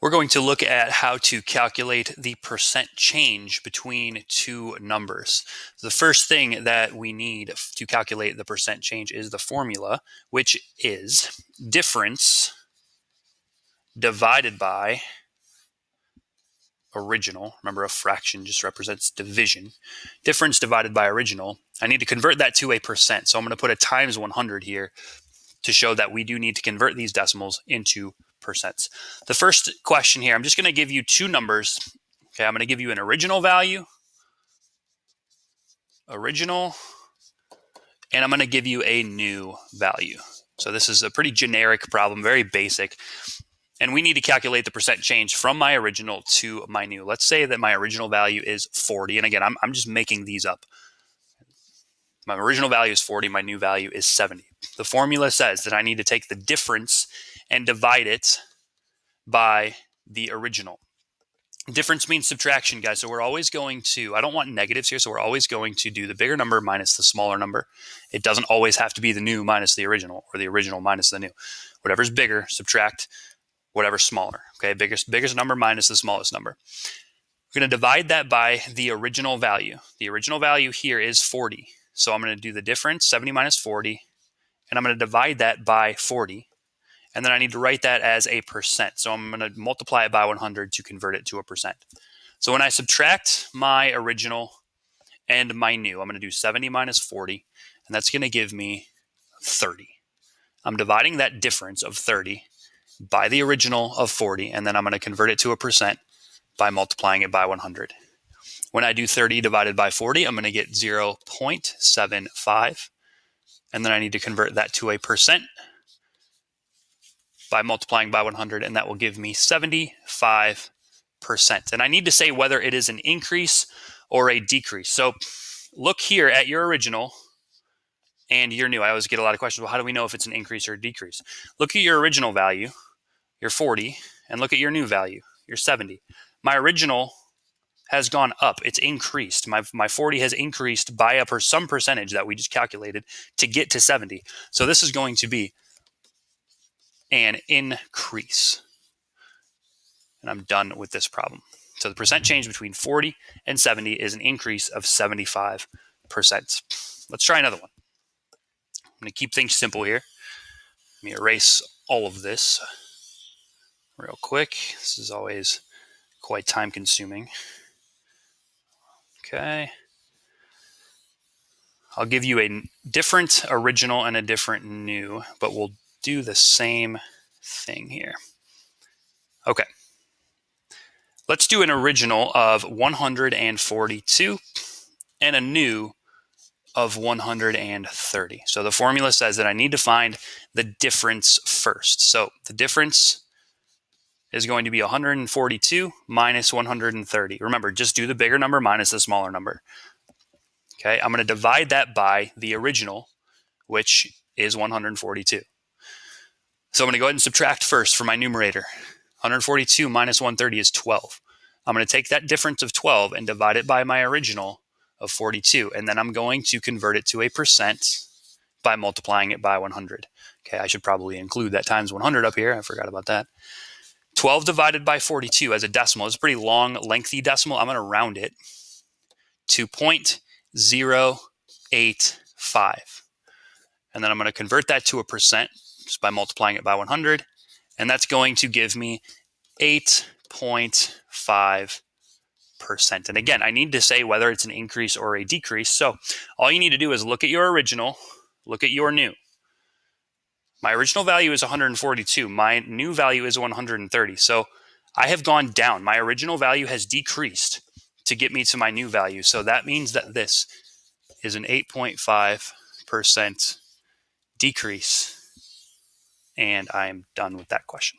We're going to look at how to calculate the percent change between two numbers. The first thing that we need to calculate the percent change is the formula, which is difference divided by original. Remember, a fraction just represents division. Difference divided by original. I need to convert that to a percent. So I'm going to put a times 100 here to show that we do need to convert these decimals into percents. The first question here, I'm just going to give you two numbers. Okay, I'm going to give you an original value, and I'm going to give you a new value. So this is a pretty generic problem, very basic. And we need to calculate the percent change from my original to my new. Let's say that my original value is 40. And again, I'm just making these up. My original value is 40. My new value is 70. The formula says that I need to take the difference and divide it by the original. Difference means subtraction, guys. So we're always going to, I don't want negatives here, so we're always going to do the bigger number minus the smaller number. It doesn't always have to be the new minus the original or the original minus the new. Whatever's bigger, subtract whatever's smaller. Okay, biggest number minus the smallest number. We're going to divide that by the original value. The original value here is 40. So I'm going to do the difference, 70 minus 40, and I'm going to divide that by 40. And then I need to write that as a percent. So I'm going to multiply it by 100 to convert it to a percent. So when I subtract my original and my new, I'm going to do 70 minus 40, and that's going to give me 30. I'm dividing that difference of 30 by the original of 40, and then I'm going to convert it to a percent by multiplying it by 100. When I do 30 divided by 40, I'm going to get 0.75, and then I need to convert that to a percent by multiplying by 100, and that will give me 75%. And I need to say whether it is an increase or a decrease. So look here at your original and your new. I always get a lot of questions, well, how do we know if it's an increase or a decrease? Look at your original value, your 40, and look at your new value, your 70. My original has gone up. It's increased. My 40 has increased by some percentage that we just calculated to get to 70. So this is going to be an increase. And I'm done with this problem. So the percent change between 40 and 70 is an increase of 75%. Let's try another one. I'm going to keep things simple here. Let me erase all of this real quick. This is always quite time consuming. Okay. I'll give you a different original and a different new, but we'll do the same thing here. Okay. Let's do an original of 142 and a new of 130. So the formula says that I need to find the difference first. So the difference is going to be 142 minus 130. Remember, just do the bigger number minus the smaller number. Okay, I'm going to divide that by the original, which is 142. So I'm going to go ahead and subtract first for my numerator. 142 minus 130 is 12. I'm going to take that difference of 12 and divide it by my original of 42. And then I'm going to convert it to a percent by multiplying it by 100. Okay, I should probably include that times 100 up here. I forgot about that. 12 divided by 42 as a decimal is a pretty long, lengthy decimal. I'm going to round it to 0.085. And then I'm going to convert that to a percent just by multiplying it by 100. And that's going to give me 8.5%. And again, I need to say whether it's an increase or a decrease. So all you need to do is look at your original, look at your new. My original value is 142. My new value is 130. So I have gone down. My original value has decreased to get me to my new value. So that means that this is an 8.5% decrease. And I'm done with that question.